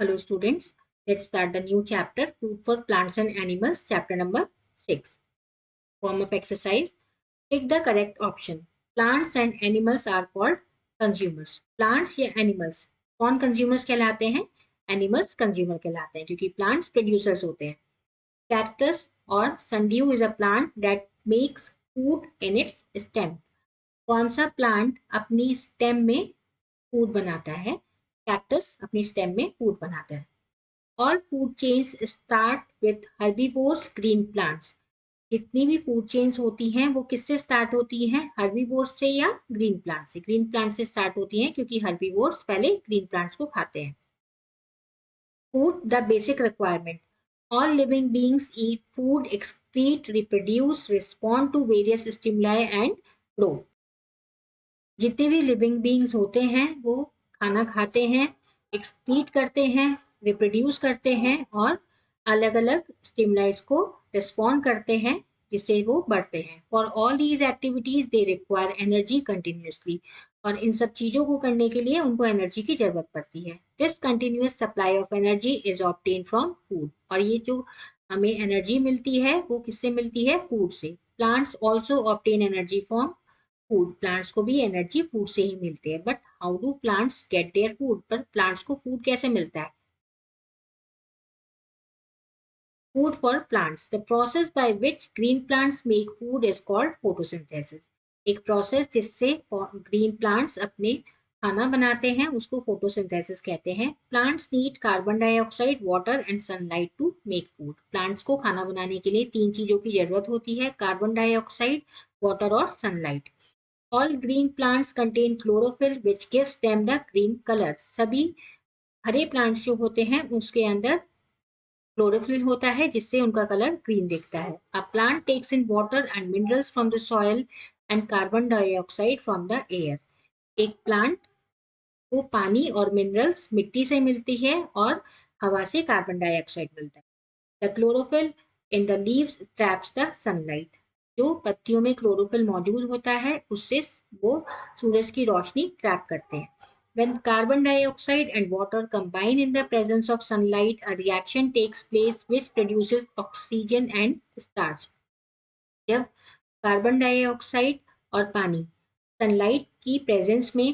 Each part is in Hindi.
Hello students, let's start the new chapter, Food for Plants and Animals, chapter number 6. Form of exercise, pick the correct option. Plants and animals are called consumers. Plants या animals, कौन consumers कहलाते हैं? Animals consumer कहलाते हैं क्योंकि plants producers होते हैं. Cactus or sundew is a plant that makes food in its stem. कौन सा plant अपनी stem में food बनाता है? Cactus अपनी stem में food बनाता है. All food chains start with herbivores, green plants. जितनी भी फूड चेन्स होती हैं वो किससे स्टार्ट होती हैं? हर्बीवोर्स से या ग्रीन प्लांट से? ग्रीन प्लांट से स्टार्ट होती हैं क्योंकि हर्बीवोर्स पहले ग्रीन प्लांट्स को खाते हैं. Food the basic requirement. All living beings eat food, excrete, reproduce, respond to various stimuli and grow. जितने भी लिविंग बीइंग्स होते हैं वो खाना खाते हैं, एक्सक्रीट करते हैं, रिप्रोड्यूस करते हैं और अलग अलग स्टिमुलाइज को रिस्पॉन्ड करते हैं जिससे वो बढ़ते हैं. For all these activities they require energy continuously. और इन सब चीजों को करने के लिए उनको एनर्जी की जरूरत पड़ती है. This continuous supply of energy is obtain from food. और ये जो हमें एनर्जी मिलती है वो किससे मिलती है? फूड से. Plants also obtain energy from food. Plants को भी एनर्जी फूड से ही मिलती है. But how do plants get their food? पर प्लांट्स को फूड कैसे मिलता है? Food for plants. The process by which green plants make food is called photosynthesis. एक प्रोसेस जिससे ग्रीन प्लांट्स अपने खाना बनाते हैं उसको फोटोसिंथेसिस कहते हैं. Plants need carbon dioxide, water and sunlight to make food. Plants को खाना बनाने के लिए 3 चीजों की जरूरत होती है: कार्बन डाइऑक्साइड, वाटर और sunlight. All green plants contain chlorophyll which gives them the green color. सभी हरे प्लांट्स जो होते हैं उसके अंदर क्लोरोफिल होता है जिससे उनका कलर ग्रीन दिखता है. A plant takes in water and minerals from the soil and carbon dioxide from the air. एक प्लांट को पानी और मिनरल्स मिट्टी से मिलती है और हवा से कार्बन डाइऑक्साइड मिलता है. The chlorophyll in the leaves traps the sunlight. जो पत्तियों में क्लोरोफिल मौजूद होता है उससे वो सूरज की रोशनी ट्रैप करते हैं. When carbon dioxide and water combine in the presence of sunlight, a reaction takes place which produces oxygen and starch. जब कार्बन डाइऑक्साइड और पानी सनलाइट की प्रेजेंस में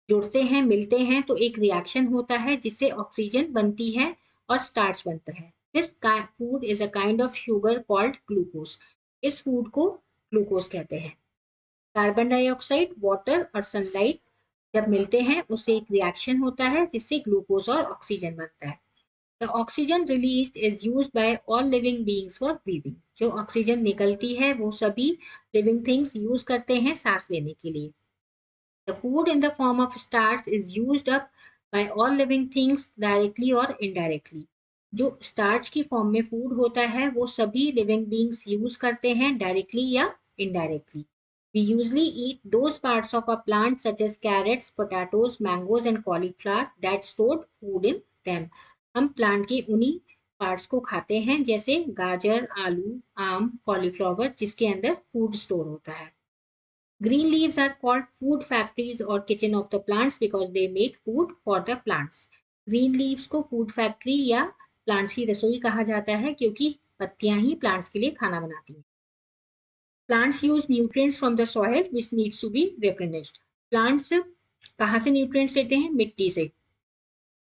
जुड़ते हैं, मिलते हैं, तो एक रिएक्शन होता है जिससे ऑक्सीजन बनती है और स्टार्च बनता है. This food is a kind of sugar called glucose. इस फूड को ग्लूकोज कहते हैं. कार्बन डाइऑक्साइड, वाटर और सनलाइट जब मिलते हैं उससे एक रिएक्शन होता है जिससे ग्लूकोज और ऑक्सीजन बनता है. The oxygen released is used by all living beings for breathing. जो ऑक्सीजन निकलती है वो सभी लिविंग थिंग्स यूज करते हैं सांस लेने के लिए. The food in the form of starch is used up by all living things directly or indirectly. जो स्टार्च की फॉर्म में फूड होता है वो सभी लिविंग बीइंग्स यूज करते हैं डायरेक्टली या indirectly. We usually eat those parts of a plant such as carrots, potatoes, mangoes and cauliflower that stored food in them. हम प्लांट के उन्हीं पार्ट्स को खाते हैं जैसे गाजर, आलू, आम, कॉलीफ्लावर जिसके अंदर फूड स्टोर होता है. Green leaves are called food factories or kitchen of the plants because they make food for the plants. Green leaves को food factory या plants की रसोई कहा जाता है क्योंकि पत्तियां ही plants के लिए खाना बनाती हैं. Plants use nutrients from the soil which needs to be replenished. Plants कहाँ से nutrients लेते हैं? मिट्टी से.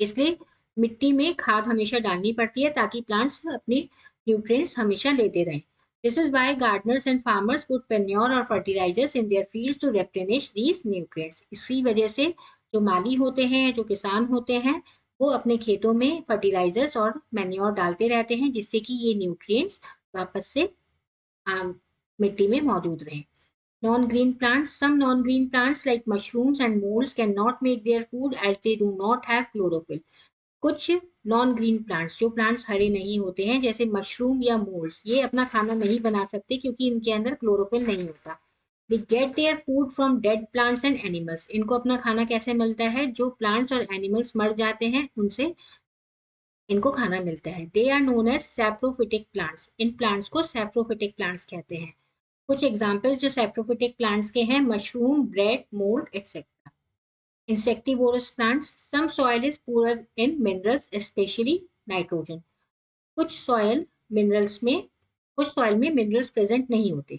इसलिए मिट्टी में खाद हमेशा डालनी पड़ती है ताकि plants अपने nutrients हमेशा लेते रहें. This is why gardeners and farmers put manure or fertilizers in their fields to replenish these nutrients. इसी वजह से जो माली होते हैं, जो किसान होते हैं, वो अपने खेतों में फर्टिलाइजर्स और मैन्योर डालते रहते हैं जिससे कि ये न्यूट्रिएंट्स वापस से मिट्टी में मौजूद रहें. Non-green plants. Some non-green plants like mushrooms and molds cannot make their food as they do not have chlorophyll. कुछ नॉन ग्रीन प्लांट्स, जो प्लांट्स हरे नहीं होते हैं जैसे मशरूम या मोल्ड्स, ये अपना खाना नहीं बना सकते क्योंकि इनके अंदर क्लोरोफिल नहीं होता. They get their food from dead plants and animals. इनको अपना खाना कैसे मिलता है? जो प्लांट्स और एनिमल्स मर जाते हैं उनसे इनको खाना मिलता है. They are known as saprophytic plants. इन प्लांट्स को सैप्रोफिटिक प्लांट्स कहते हैं. कुछ एग्जाम्पल्स जो सैप्रोफिटिक प्लांट्स के हैं: mushroom, bread, mould etcetera. Insectivorous plants. Some soil is poor in minerals, especially nitrogen. कुछ सॉयल मिनरल्स में कुछ सॉइल में मिनरल्स प्रेजेंट नहीं होते,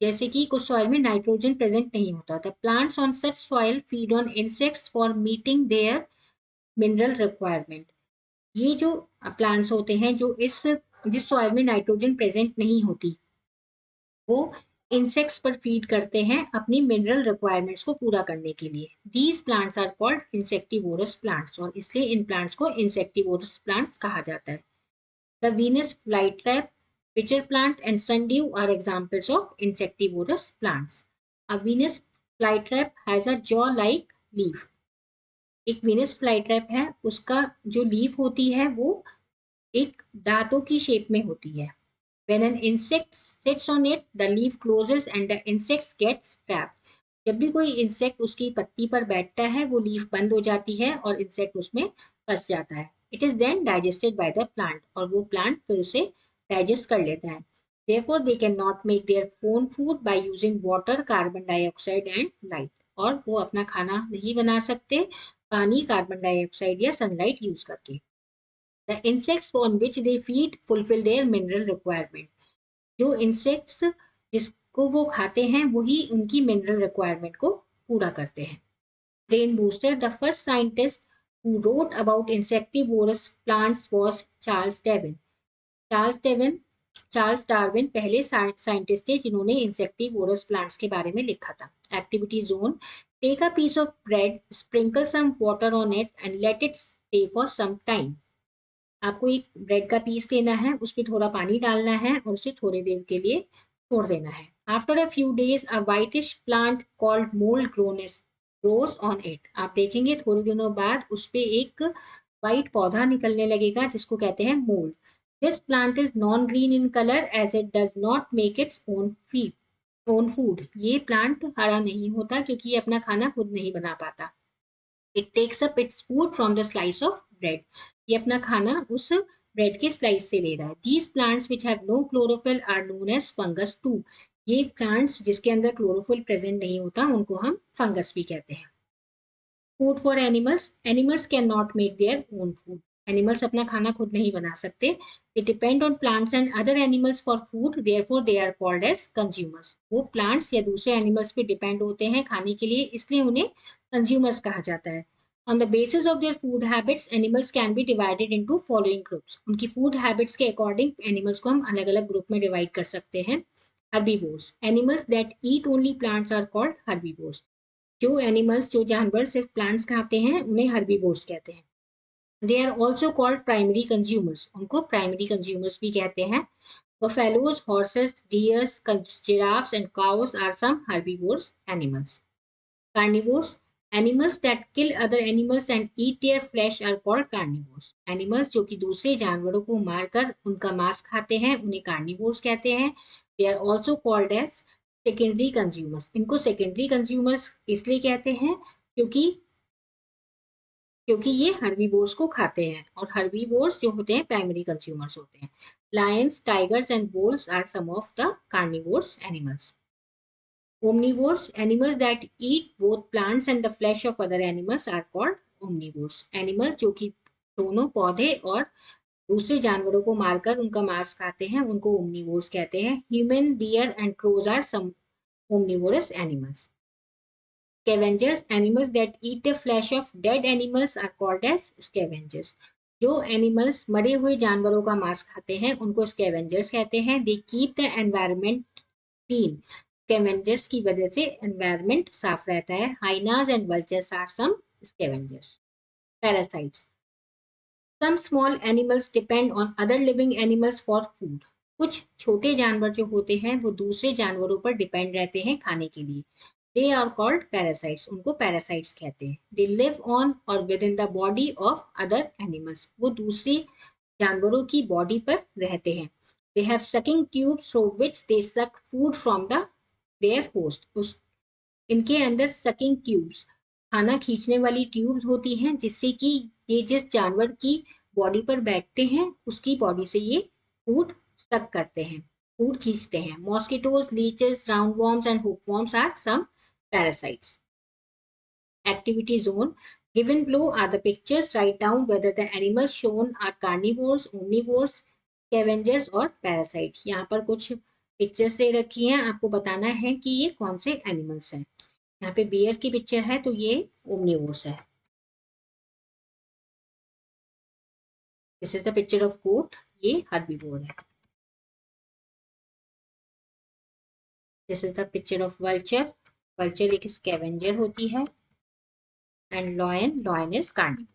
जैसे कि कुछ सॉइल में नाइट्रोजन प्रेजेंट नहीं होता। The plants on such soil feed on insects for meeting their mineral requirement. ये जो प्लांट्स होते हैं जो जिस सॉइल में नाइट्रोजन प्रेजेंट नहीं होती, वो इंसेक्ट्स पर फीड करते हैं अपनी मिनरल रिक्वायरमेंट्स को पूरा करने के लिए। These plants are called insectivorous plants, और इसलिए इन प्लांट्स को इंसेक्टिवोरस प्लांट्स कहा जाता है। The Venus flytrap, pitcher plant and sundew are examples of insectivorous plants. A Venus flytrap has a jaw-like leaf. एक Venus flytrap है, उसका जो लीफ होती है वो एक दांतों की शेप में होती है। When an insect sits on it, the leaf closes and the insect gets trapped. जब भी कोई इंसेक्ट उसकी पत्ती पर बैठता है, वो लीफ बंद हो जाती है और इंसेक्ट उसमें फंस जाता है। It is then digested by the plant, और वो प्लांट फिर उसे डाइजेस्ट कर लेता है। Therefore, they cannot make their own food by using water, carbon dioxide and light. और वो अपना खाना नहीं बना सकते पानी, कार्बन डाइऑक्साइड या सनलाइट यूज करके। The insects on which they feed fulfill their mineral requirement. जो इंसेक्ट्स जिसको वो खाते हैं वही उनकी मिनरल रिक्वायरमेंट को पूरा करते हैं। Brain booster, the first scientist who wrote about insectivorous plants was Charles Darwin. Charles Darwin Charles Darwin पहले साइंटिस्ट थे जिन्होंने इंसेक्टिवोरस प्लांट्स के बारे में लिखा था। Activity zone, take a piece of bread, sprinkle some water on it and let it stay for some time. आपको एक ब्रेड का पीस लेना है, उस पर थोड़ा पानी डालना है और उसे थोड़ी देर के लिए छोड़ देना है। After a few days a whitish plant called mould grows on it. आप देखेंगे थोड़े दिनों बाद उस पे एक वाइट पौधा निकलने लगेगा जिसको कहते हैं mould. This plant is non green in colour as it does not make its own food. ये प्लांट हरा नहीं होता क्योंकि ये अपना खाना खुद नहीं बना पाता। It takes up its food from the slice of bread. ये अपना खाना उस ब्रेड के स्लाइस से ले रहा है। These plants which have no chlorophyll are known as fungus too. ये प्लांट्स जिसके अंदर क्लोरोफिल प्रेजेंट नहीं होता उनको हम फंगस भी कहते हैं। Food for animals, animals can not make their own food. Animals अपना खाना खुद नहीं बना सकते। They depend on plants and other animals for food, therefore they are called as consumers. वो प्लांट्स या दूसरे एनिमल्स पे डिपेंड होते हैं खाने के लिए, इसलिए उन्हें कंज्यूमर्स कहा जाता है। On the basis of their food habits, animals can be divided into following groups. उनकी फूड हैबिट्स के अकॉर्डिंग एनिमल्स को हम अलग अलग ग्रुप में डिवाइड कर सकते हैं। herbivores, animals that eat only plants are called herbivores. जो जानवर सिर्फ प्लांट्स खाते हैं उन्हें herbivores कहते हैं। They are also called primary consumers. उनको primary consumers भी कहते हैं। Buffaloes, horses, deers, giraffes and cows are some herbivorous animals. Carnivores, animals that kill other animals and eat their flesh are called carnivores. Animals जो कि दूसरे जानवरों को मारकर उनका मांस खाते हैं उन्हें carnivores कहते हैं। They are also called as secondary consumers. इनको secondary consumers इसलिए कहते हैं क्योंकि ये herbivores को खाते हैं, और herbivores जो होते हैं primary consumers होते हैं। Lions, tigers and wolves are some of the carnivores animals. Omnivores, animals that eat both plants and the flesh of other animals are called omnivores. Animals जो कि दोनों पौधे और दूसरे जानवरों को मारकर उनका मांस खाते हैं उनको omnivores कहते हैं। Human, deer and crows are some omnivorous animals. Scavengers, animals that eat the flesh of dead animals are called as scavengers. जो एनिमल्स मरे हुए जानवरों का मांस खाते हैं उनको स्कैवेंजर्स कहते हैं। They keep the environment clean. Scavengers की वजह से एनवायरमेंट साफ रहता है। Hyenas and vultures are some scavengers. Parasites, some small animals depend on other living animals for food. कुछ छोटे जानवर जो होते हैं वो दूसरे जानवरों पर डिपेंड रहते हैं खाने के लिए। They are called parasites. उनको parasites कहते हैं। They live on or within the body of other animals. वो दूसरे जानवरों की बॉडी पर रहते हैं। They have sucking tubes through which they suck food from their host. इनके अंदर sucking tubes, खाना खींचने वाली ट्यूब्स होती हैं जिससे कि ये जिस जानवर की बॉडी पर बैठते हैं उसकी बॉडी से ये फूड सक करते हैं, फूड खींचते हैं। Mosquitoes, leeches, roundworms and hookworms are some parasites. Activity zone. Given below are the pictures. Write down whether the animals shown are carnivores, omnivores, scavengers और parasite. यहाँ पर कुछ पिक्चर्स दे रखी हैं, आपको बताना है कि ये कौन से एनिमल्स हैं. यहाँ पे बियर की पिक्चर है तो ये ओमनिवोर्स है. This is the picture of goat, ये हर्बीवोर है. This is the picture of vulture. Vulture एक स्कैवेंजर होती है. And lion, lion is carnivore.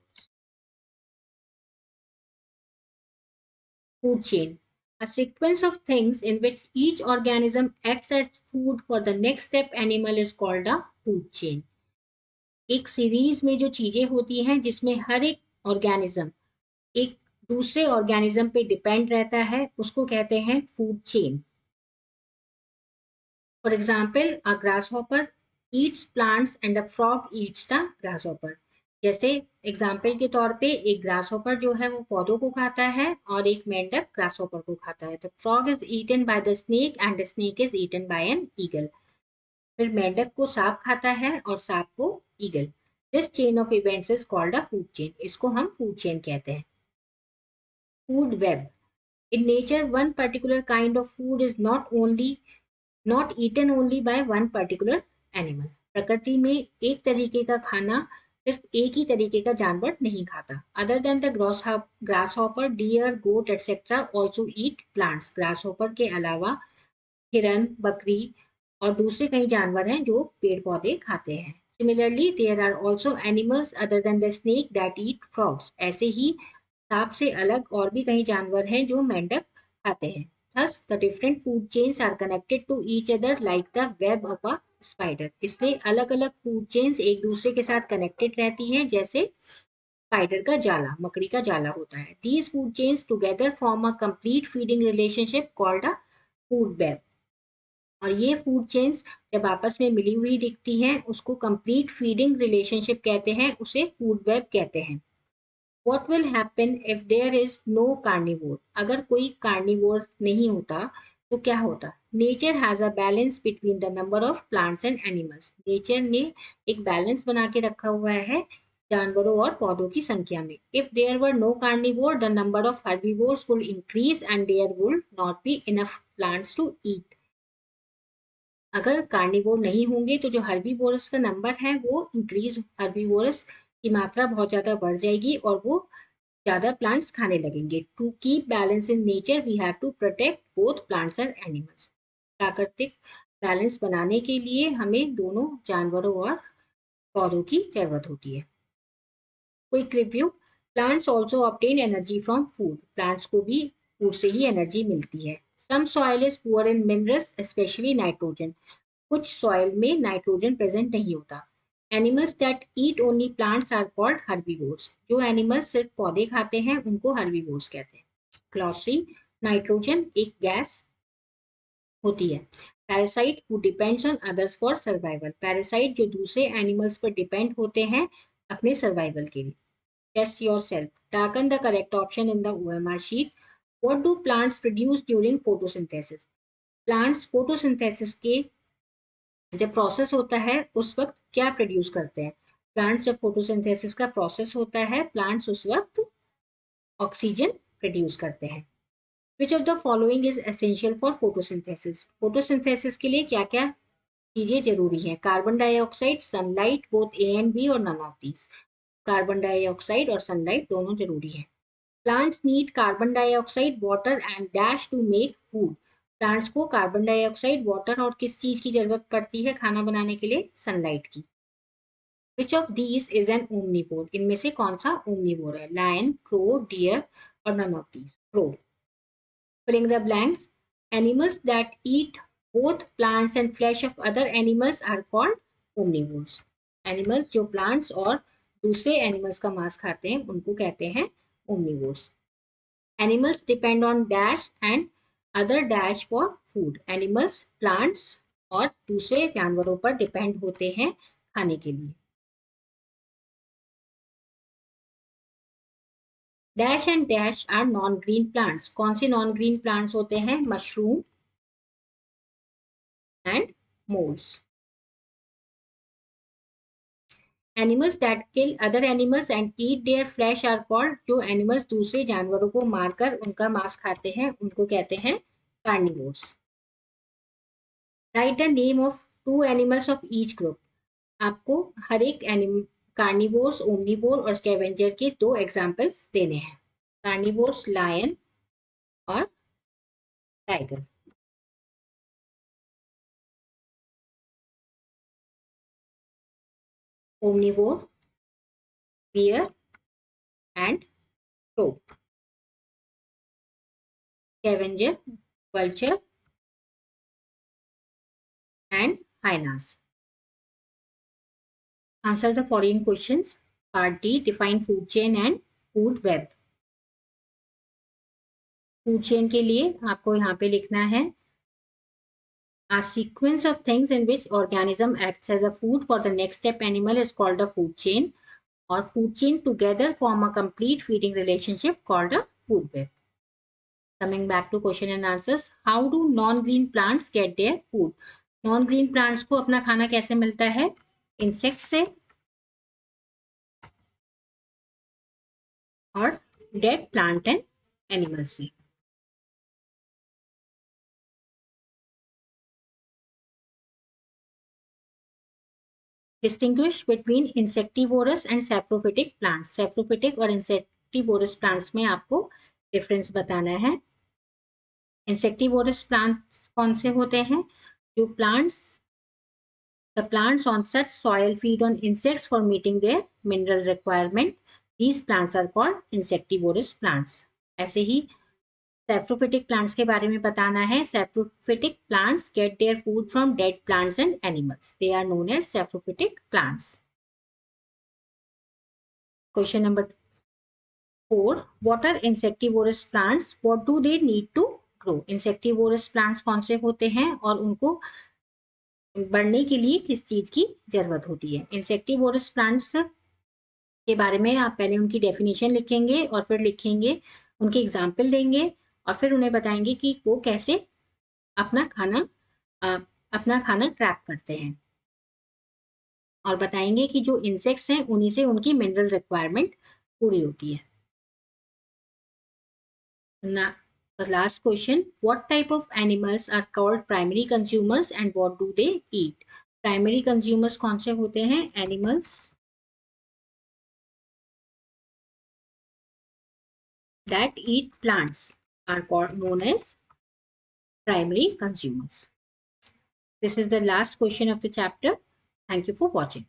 Food chain. A sequence of things in which each organism acts as food for the next step animal is called a food chain. एक सीरीज में जो चीजें होती हैं जिसमें हर एक ऑर्गेनिज्म एक दूसरे ऑर्गेनिज्म पे डिपेंड रहता है उसको कहते हैं food chain. For example, a grasshopper Yeats plants and a frog eats the grasshopper. जैसे एग्जाम्पल के तौर पे एक ग्रासहॉपर जो है वो पौधों को खाता है और एक मेंढक ग्रासहॉपर को खाता है. The frog is eaten by the snake and the snake is eaten by an eagle. फिर मेंढक को सांप खाता है और सांप को eagle. This chain of events is called a food chain. इसको हम फूड चेन कहते हैं. Food web. In nature, one particular kind of food is not eaten only by one particular animal. प्रकृति में एक तरीके का खाना सिर्फ एक ही तरीके का जानवर नहीं खाता. Other than the grasshopper, deer, goat, etc. also eat plants. grasshopper के अलावा हिरन, बकरी और दूसरे कई जानवर हैं जो पेड़ पौधे खाते हैं. Similarly, there are also animals other than the snake that eat frogs. ऐसे ही सांप से अलग और भी कई जानवर हैं जो मेंढक खाते हैं. Thus, the different food chains are connected to each other like the web of a spider. इसलिए अलग-अलग फूड चेन्स एक दूसरे के साथ कनेक्टेड रहती हैं जैसे स्पाइडर का जाला, मकड़ी का जाला होता है. These food chains together form a complete feeding relationship called a food web. और ये फूड चेन्स जब आपस में मिली हुई दिखती हैं उसको कंप्लीट फीडिंग रिलेशनशिप कहते हैं, उसे फूड वेब कहते हैं. What will happen if there is no carnivore? अगर कोई कार्निवोर नहीं होता तो क्या होता? Nature has a balance between the number of plants and animals. Nature ने एक बैलेंस बना के रखा हुआ है जानवरों और पौधों की संख्या में. If there were no carnivore, the number of herbivores would increase and there would not be enough plants to eat. अगर कार्निवोर नहीं होंगे तो जो हर्बीवोरस का नंबर है वो इंक्रीज, हर्बीवोरस की मात्रा बहुत ज्यादा बढ़ जाएगी और वो ज्यादा प्लांट्स खाने लगेंगे. To keep balance in nature we have to protect both plants and animals. प्राकृतिक बैलेंस बनाने के लिए हमें दोनों जानवरों और पौधों की जरूरत होती है. Quick review. Plants also obtain energy from food. Plants को भी फूड से ही एनर्जी मिलती है. Some soil is poor in minerals specially nitrogen. कुछ सॉइल में नाइट्रोजन प्रेजेंट नहीं होता. Animals that eat only plants are called herbivores. जो एनिमल्स सिर्फ पौधे खाते हैं उनको हर्बीवोर्स कहते हैं. ग्लॉसरी. नाइट्रोजन एक गैस होती है. Parasite who depends on others for survival. Parasite जो दूसरे एनिमल्स पर डिपेंड होते हैं अपने सर्वाइवल के लिए. Test yourself. Darken the correct option in the OMR sheet. What do plants produce during photosynthesis? Plants photosynthesis के जब प्रोसेस होता है उस वक्त क्या प्रोड्यूस करते हैं? प्लांट्स जब फोटोसिंथेसिस का प्रोसेस होता है प्लांट्स उस वक्त ऑक्सीजन प्रोड्यूस करते हैं. Which of the following is essential for photosynthesis? Photosynthesis के लिए क्या क्या चीजें जरूरी हैं? Carbon dioxide, sunlight, both A and B और none of these. Carbon dioxide और सनलाइट दोनों जरूरी है. Plants need carbon dioxide, water and dash to make food. Plants को कार्बन डाइऑक्साइड, वाटर और किस चीज की जरूरत पड़ती है खाना बनाने के लिए? सनलाइट की. Which of these is an omnivore? इनमें से कौन सा ओमनिवोर है? लायन, क्रो, डियर और none of these. Crow. Filling the blanks. Animals that eat both plants and flesh of other animals are called omnivores. Animals जो प्लांट्स और दूसरे एनिमल्स का मांस खाते हैं उनको कहते हैं omnivores. Animals depend on dash and other dash for food. Animals, plants और दूसरे जानवरों पर डिपेंड होते हैं खाने के लिए. Dash and dash are non green plants. कौन से नॉन ग्रीन प्लांट्स होते हैं? Mushroom and moulds. Animals that kill other animals and eat their flesh are called, जो एनिमल्स दूसरे जानवरों को मारकर उनका मांस खाते हैं उनको कहते हैं carnivores. Right the name of 2 animals of each group, आपको हर एक कार्निवोर्स, ओमनिवोर और स्कैवेंजर के 2 एग्जांपल्स देने हैं। कार्निवोर्स लायन और tiger. Omnivore bear and crow. Scavenger, vulture and hyenas. Answer the following questions. Part D, define food chain and food web. Food chain के लिए आपको यहाँ पे लिखना है a sequence of things in which organism acts as a food for the next step animal is called a food chain, or food chain together form a complete feeding relationship called a food web. Coming back to question and answers, how do non-green plants get their food? Non-green plants को अपना खाना कैसे मिलता है? Insects से और डेड प्लांट एंड एनिमल से। Distinguish between insectivorous and saprophytic plants. Saprophytic और इंसेक्टिवोरस प्लांट्स में आपको डिफरेंस बताना है। इंसेक्टिवोरस प्लांट्स कौन से होते हैं? जो plants the plants on such soil feed on insects for meeting their mineral requirement, these plants are called insectivorous plants. ऐसे ही सैप्रोफिटिक प्लांट्स के बारे में बताना है। Saprophytic plants get their food from dead plants and animals, they are known as saprophytic plants. Question number 4, what are insectivorous plants, what do they need to grow? Insectivorous plants कौन से होते हैं और उनको बढ़ने के लिए किस चीज की जरूरत होती है? इंसेक्टिवोरस प्लांट्स के बारे में आप पहले उनकी डेफिनेशन लिखेंगे और फिर लिखेंगे उनके एग्जाम्पल देंगे और फिर उन्हें बताएंगे कि वो कैसे अपना खाना अपना खाना ट्रैप करते हैं और बताएंगे कि जो इंसेक्ट्स हैं उन्हीं से उनकी मिनरल रिक्वायरमेंट पूरी होती है। ना the last question, what type of animals are called primary consumers and what do they eat? Primary consumers कौन से होते हैं? Animals that eat plants are called known as primary consumers. This is the last question of the chapter. Thank you for watching.